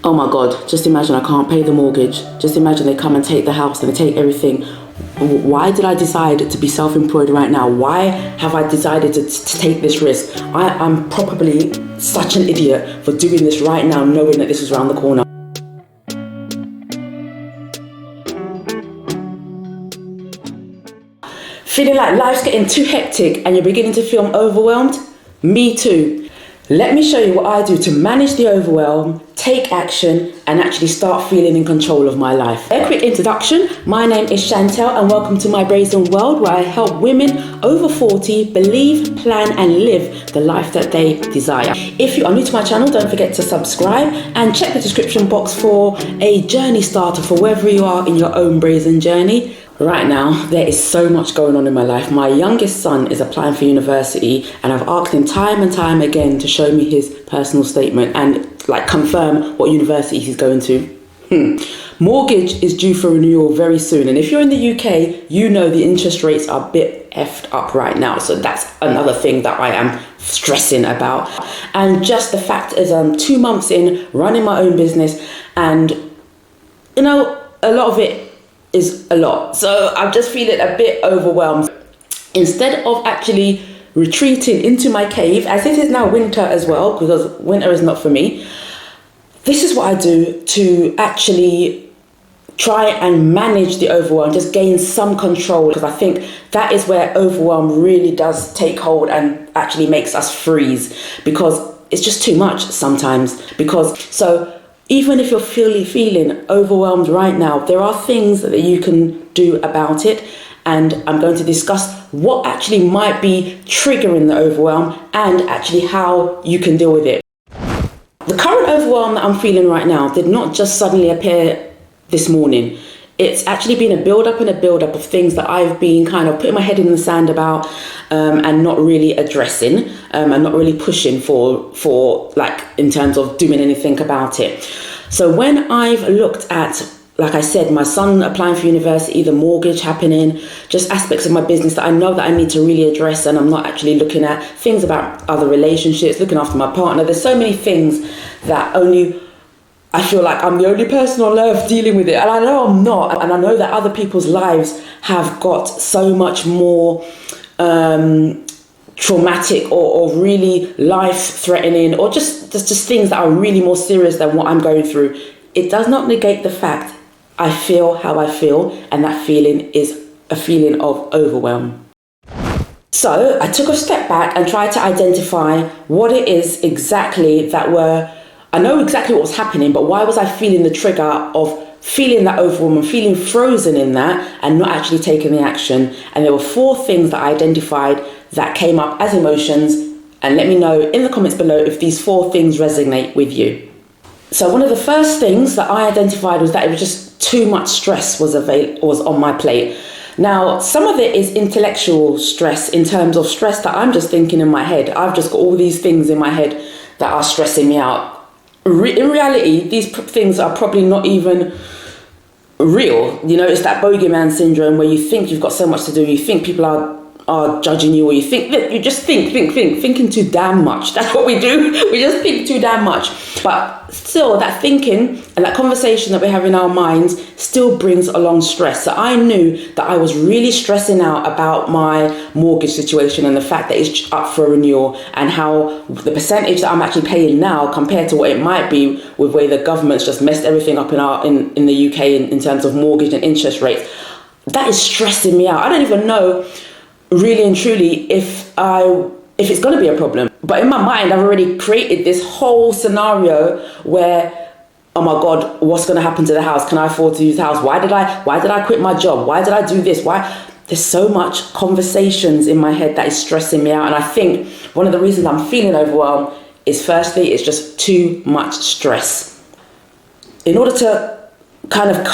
Oh my God, just imagine I can't pay the mortgage. Just imagine they come and take the house and they take everything. Why did I decide to be self-employed right now? Why have I decided to take this risk? I'm probably such an idiot for doing this right now, knowing that this is around the corner. Feeling like life's getting too hectic and you're beginning to feel overwhelmed? Me too. Let me show you what I do to manage the overwhelm, take action, and actually start feeling in control of my life. A quick introduction. My name is Chantel and welcome to my BRAZEN world, where I help women over 40 believe, plan, and live the life that they desire. If you are new to my channel, don't forget to subscribe and check the description box for a journey starter for wherever you are in your own BRAZEN journey. Right now, there is so much going on in my life. My youngest son is applying for university and I've asked him time and time again to show me his personal statement and confirm what university he's going to. Mortgage is due for renewal very soon. And if you're in the UK, you know the interest rates are a bit effed up right now. So that's another thing that I am stressing about. And just the fact is I'm 2 months in running my own business and, a lot of it is a lot. So I'm just feeling a bit overwhelmed. Instead of actually retreating into my cave, as it is now winter as well, because winter is not for me, this is what I do to actually try and manage the overwhelm, just gain some control, because I think that is where overwhelm really does take hold and actually makes us freeze, because it's just too much sometimes. Even if you're feeling overwhelmed right now, there are things that you can do about it. And I'm going to discuss what actually might be triggering the overwhelm and actually how you can deal with it. The current overwhelm that I'm feeling right now did not just suddenly appear this morning. It's actually been a build-up of things that I've been kind of putting my head in the sand about and not really addressing and not really pushing for in terms of doing anything about it. So when I've looked at, like I said, my son applying for university, the mortgage happening, just aspects of my business that I know that I need to really address, and I'm not actually looking at things about other relationships, looking after my partner. There's so many things that I feel like I'm the only person on earth dealing with it. And I know I'm not. And I know that other people's lives have got so much more traumatic or really life-threatening, or just things that are really more serious than what I'm going through. It does not negate the fact I feel how I feel, and that feeling is a feeling of overwhelm. So I took a step back and tried to identify what it is exactly I know exactly what was happening, but why was I feeling the trigger of feeling that overwhelm and feeling frozen in that and not actually taking the action? And there were 4 things that I identified that came up as emotions. And let me know in the comments below if these 4 things resonate with you. So one of the first things that I identified was that it was just too much stress was on my plate. Now, some of it is intellectual stress, in terms of stress that I'm just thinking in my head. I've just got all these things in my head that are stressing me out. In reality, these things are probably not even real. It's that bogeyman syndrome where you think you've got so much to do, you think people are judging you, or you think that you just thinking too damn much. That's what we do. We just think too damn much. But still, that thinking and that conversation that we have in our minds still brings along stress. So I knew that I was really stressing out about my mortgage situation and the fact that it's up for renewal, and how the percentage that I'm actually paying now compared to what it might be with the way the government's just messed everything up in the UK in terms of mortgage and interest rates. That is stressing me out. I don't even know really and truly if it's going to be a problem. But in my mind, I've already created this whole scenario where, oh my God, what's going to happen to the house? Can I afford to use the house? Why did I quit my job? Why did I do this? Why? There's so much conversations in my head that is stressing me out. And I think one of the reasons I'm feeling overwhelmed is, firstly, it's just too much stress. In order to kind of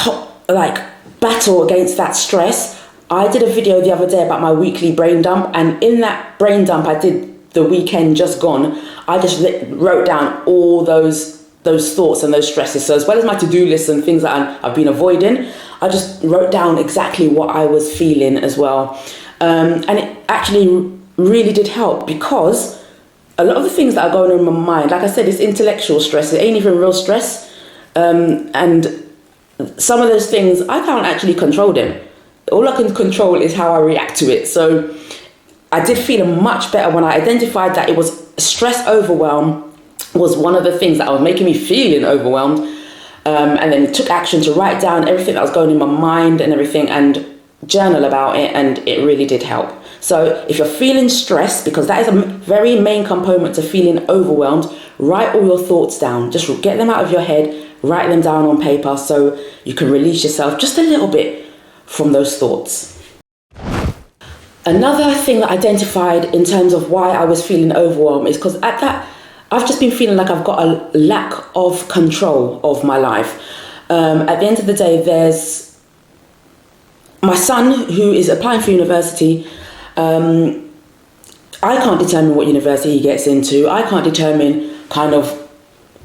battle against that stress, I did a video the other day about my weekly brain dump, and in that brain dump I did the weekend just gone, I just wrote down all those thoughts and those stresses. So as well as my to-do list and things that I've been avoiding, I just wrote down exactly what I was feeling as well. And it actually really did help, because a lot of the things that are going on in my mind, like I said, it's intellectual stress. It ain't even real stress. And some of those things, I can't actually control them. All I can control is how I react to it. So I did feel much better when I identified that it was stress overwhelm was one of the things that was making me feeling overwhelmed. And then took action to write down everything that was going in my mind and everything and journal about it, and it really did help. So if you're feeling stressed, because that is a very main component to feeling overwhelmed, write all your thoughts down. Just get them out of your head, write them down on paper so you can release yourself just a little bit from those thoughts. Another thing that I identified in terms of why I was feeling overwhelmed is because at that, I've just been feeling like I've got a lack of control of my life. At the end of the day, there's my son who is applying for university. I can't determine what university he gets into. I can't determine kind of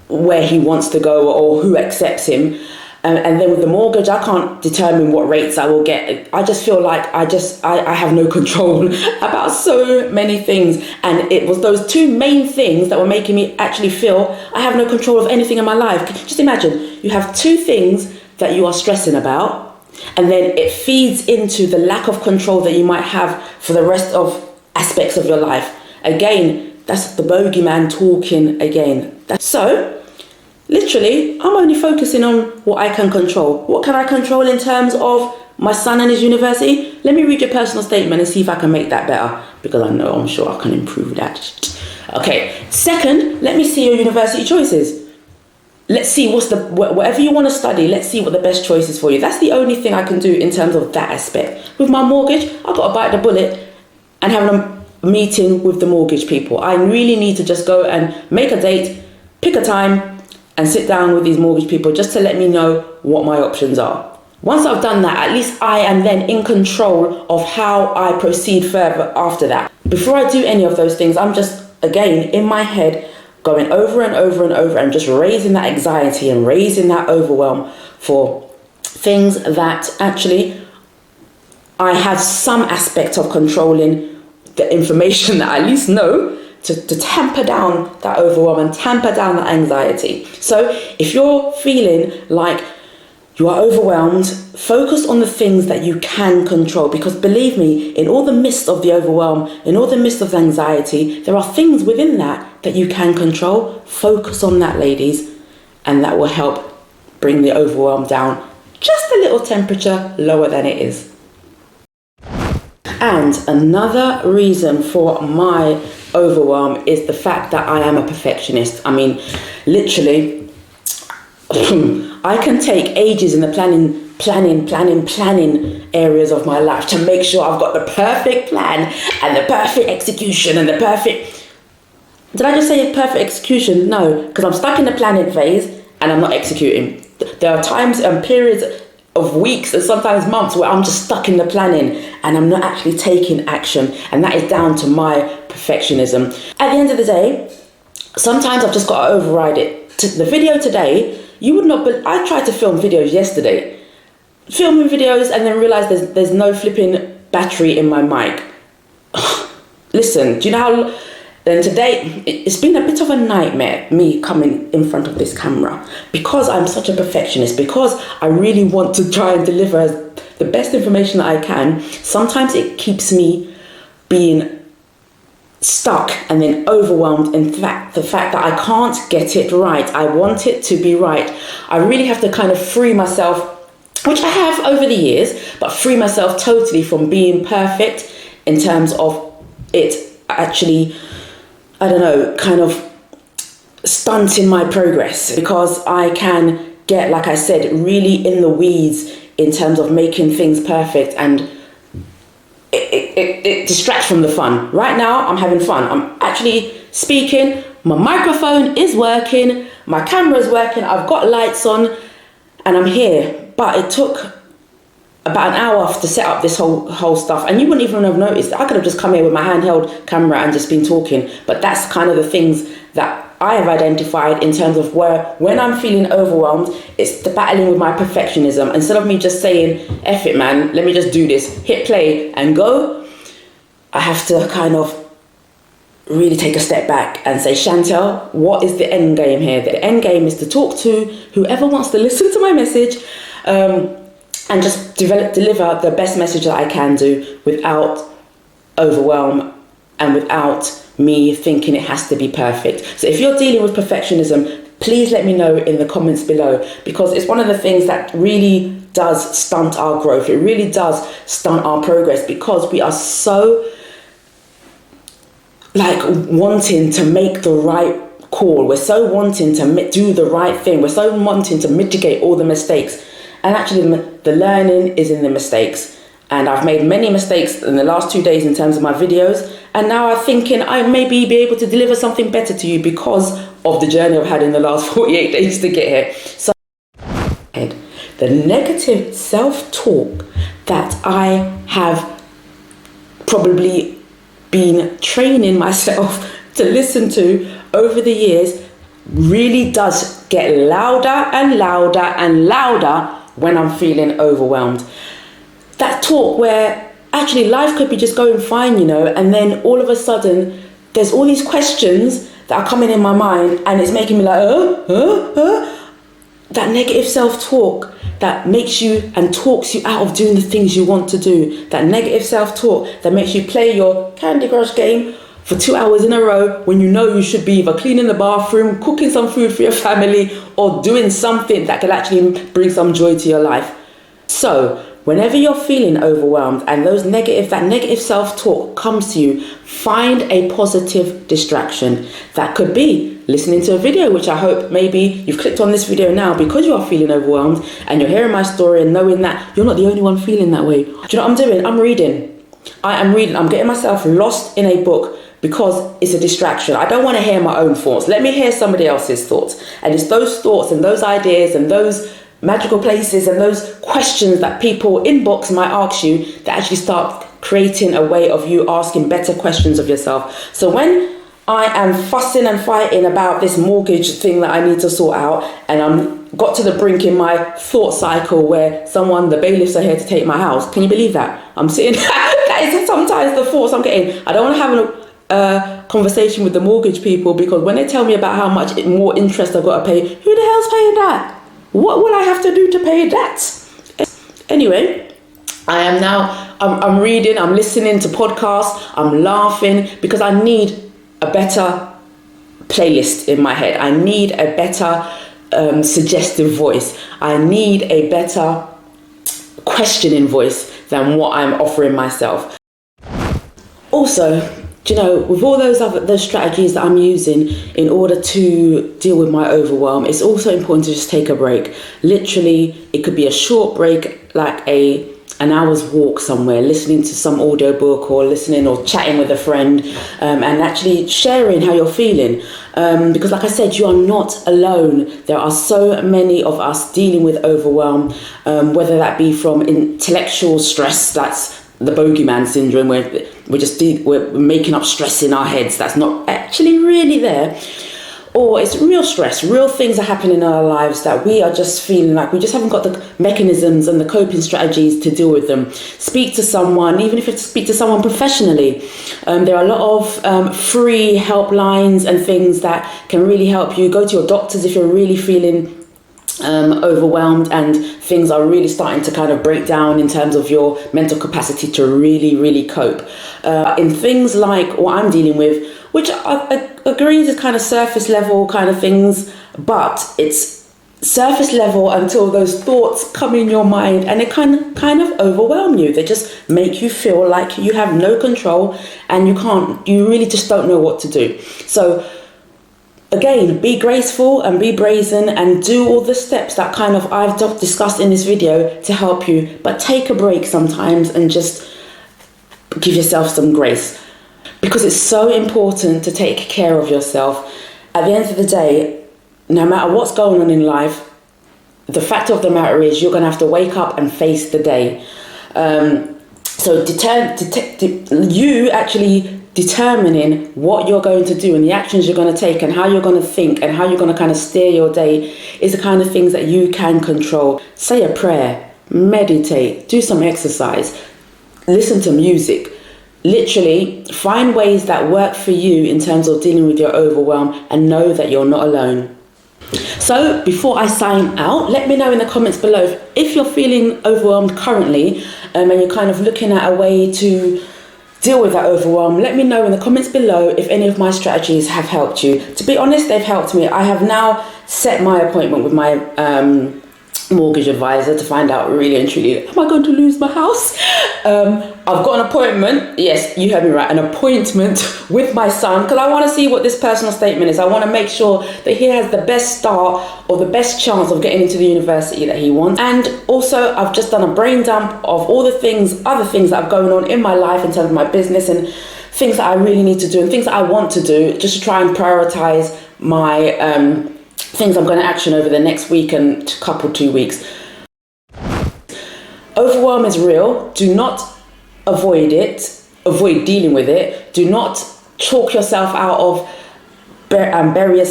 where he wants to go or who accepts him. And then with the mortgage, I can't determine what rates I will get. I just feel like I have no control about so many things. And it was those two main things that were making me actually feel I have no control of anything in my life. Just imagine, you have two things that you are stressing about, and then it feeds into the lack of control that you might have for the rest of aspects of your life. Again, that's the bogeyman talking again. So, literally, I'm only focusing on what I can control. What can I control in terms of my son and his university? Let me read your personal statement and see if I can make that better, because I'm sure I can improve that. Okay, second, let me see your university choices. Let's see whatever you want to study, let's see what the best choice is for you. That's the only thing I can do in terms of that aspect. With my mortgage, I've got to bite the bullet and have a meeting with the mortgage people. I really need to just go and make a date, pick a time, and sit down with these mortgage people just to let me know what my options are. Once I've done that, at least I am then in control of how I proceed further after that. Before I do any of those things, I'm just, again, in my head, going over and over and over and just raising that anxiety and raising that overwhelm for things that actually I have some aspect of controlling the information that I at least know to tamper down that overwhelm and tamper down that anxiety. So if you're feeling like you are overwhelmed, focus on the things that you can control, because believe me, in all the midst of the overwhelm, in all the midst of the anxiety, there are things within that you can control. Focus on that, ladies, and that will help bring the overwhelm down just a little temperature lower than it is. And another reason for my overwhelm is the fact that I am a perfectionist. I mean, literally, I can take ages in the planning areas of my life to make sure I've got the perfect plan and the perfect execution and the perfect... Did I just say perfect execution? No, because I'm stuck in the planning phase and I'm not executing. There are times and periods of weeks and sometimes months where I'm just stuck in the planning and I'm not actually taking action, and that is down to my perfectionism. At the end of the day, sometimes I've just got to override it. The video today, you would not, but I tried to film videos yesterday, filming videos, and then realised there's no flipping battery in my mic. Listen, do you know how... Then today, it's been a bit of a nightmare, me coming in front of this camera, because I'm such a perfectionist, because I really want to try and deliver the best information that I can. Sometimes it keeps me being stuck and then overwhelmed in fact the fact that I can't get it right. I want it to be right. I really have to kind of free myself, which I have over the years, but free myself totally from being perfect in terms of it actually, I don't know, kind of stunting my progress, because I can get, like I said, really in the weeds in terms of making things perfect, and it distracts from the fun. Right now, I'm having fun. I'm actually speaking, my microphone is working, my camera is working, I've got lights on, and I'm here. But it took about an hour to set up this whole stuff, and you wouldn't even have noticed. I could have just come here with my handheld camera and just been talking, but that's kind of the things that I have identified in terms of where, when I'm feeling overwhelmed, it's the battling with my perfectionism. Instead of me just saying, F it man, let me just do this, hit play and go, I have to kind of really take a step back and say, Chantel, what is the end game here? The end game is to talk to whoever wants to listen to my message, and just deliver the best message that I can do without overwhelm and without me thinking it has to be perfect. So if you're dealing with perfectionism, please let me know in the comments below, because it's one of the things that really does stunt our growth. It really does stunt our progress, because we are so wanting to make the right call. We're so wanting to do the right thing. We're so wanting to mitigate all the mistakes. And actually the learning is in the mistakes. And I've made many mistakes in the last 2 days in terms of my videos. And now I'm thinking I maybe be able to deliver something better to you because of the journey I've had in the last 48 days to get here. So the negative self-talk that I have probably been training myself to listen to over the years really does get louder and louder and louder when I'm feeling overwhelmed. That talk where actually life could be just going fine, and then all of a sudden there's all these questions that are coming in my mind, and it's making me like, that negative self-talk that makes you and talks you out of doing the things you want to do. That negative self-talk that makes you play your Candy Crush game for 2 hours in a row when you know you should be either cleaning the bathroom, cooking some food for your family, or doing something that can actually bring some joy to your life. So whenever you're feeling overwhelmed and that negative self-talk comes to you, find a positive distraction. That could be listening to a video, which I hope maybe you've clicked on this video now because you are feeling overwhelmed and you're hearing my story and knowing that you're not the only one feeling that way. Do you know what I'm doing? I'm reading. I'm getting myself lost in a book because it's a distraction. I don't want to hear my own thoughts. Let me hear somebody else's thoughts. And it's those thoughts and those ideas and those magical places and those questions that people inbox might ask you that actually start creating a way of you asking better questions of yourself. So when I am fussing and fighting about this mortgage thing that I need to sort out, and I'm got to the brink in my thought cycle where the bailiffs are here to take my house. Can you believe that? I'm sitting, that is sometimes the thoughts I'm getting. I don't want to have a conversation with the mortgage people, because when they tell me about how much more interest I've got to pay, who the hell's paying that? What will I have to do to pay that? Anyway, I'm reading, I'm listening to podcasts, I'm laughing, because I need a better playlist in my head. I need a better suggestive voice. I need a better questioning voice than what I'm offering myself. Also, with all those strategies that I'm using in order to deal with my overwhelm, it's also important to just take a break. Literally, it could be a short break, like an hour's walk somewhere, listening to some audiobook or listening or chatting with a friend, and actually sharing how you're feeling. Because like I said, you are not alone. There are so many of us dealing with overwhelm, whether that be from intellectual stress, that's the bogeyman syndrome, where we're making up stress in our heads that's not actually really there, or it's real stress, real things are happening in our lives that we are just feeling like we just haven't got the mechanisms and the coping strategies to deal with them. Speak to someone, even if it's speak to someone professionally. There are a lot of free helplines and things that can really help you. Go to your doctors if you're really feeling overwhelmed and things are really starting to kind of break down in terms of your mental capacity to really cope. In things like what I'm dealing with, which I agree is kind of surface level kind of things, but it's surface level until those thoughts come in your mind and they kind of overwhelm you. They just make you feel like you have no control and you really just don't know what to do. So again, be graceful and be brazen and do all the steps that I've discussed in this video to help you. But take a break sometimes and just give yourself some grace, because it's so important to take care of yourself. At the end of the day, no matter what's going on in life, the fact of the matter is you're going to have to wake up and face the day. So you actually determining what you're going to do and the actions you're going to take and how you're going to think and how you're going to kind of steer your day is the kind of things that you can control. Say a prayer, meditate, do some exercise, listen to music, literally find ways that work for you in terms of dealing with your overwhelm, and know that you're not alone. So before I sign out, let me know in the comments below if you're feeling overwhelmed currently, and you're kind of looking at a way to deal with that overwhelm. Let me know in the comments below if any of my strategies have helped you. To be honest, they've helped me. I have now set my appointment with my mortgage advisor to find out really and truly, am I going to lose my house? I've got an appointment, yes, you heard me right, an appointment with my son, because I want to see what this personal statement is. I want to make sure that he has the best start or the best chance of getting into the university that he wants. And also, I've just done a brain dump of all the other things that are going on in my life in terms of my business, and things that I really need to do and things that I want to do, just to try and prioritize my things I'm going to action over the next week and couple 2 weeks. Overwhelm is real. Do not avoid it. Avoid dealing with it. Do not chalk yourself out of and bury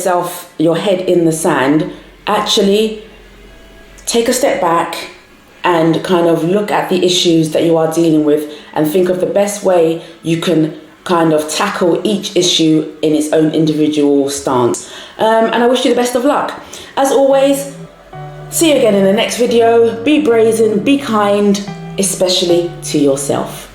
your head in the sand. Actually, take a step back and kind of look at the issues that you are dealing with and think of the best way you can kind of tackle each issue in its own individual stance. And I wish you the best of luck. As always, see you again in the next video. Be brazen, be kind, especially to yourself.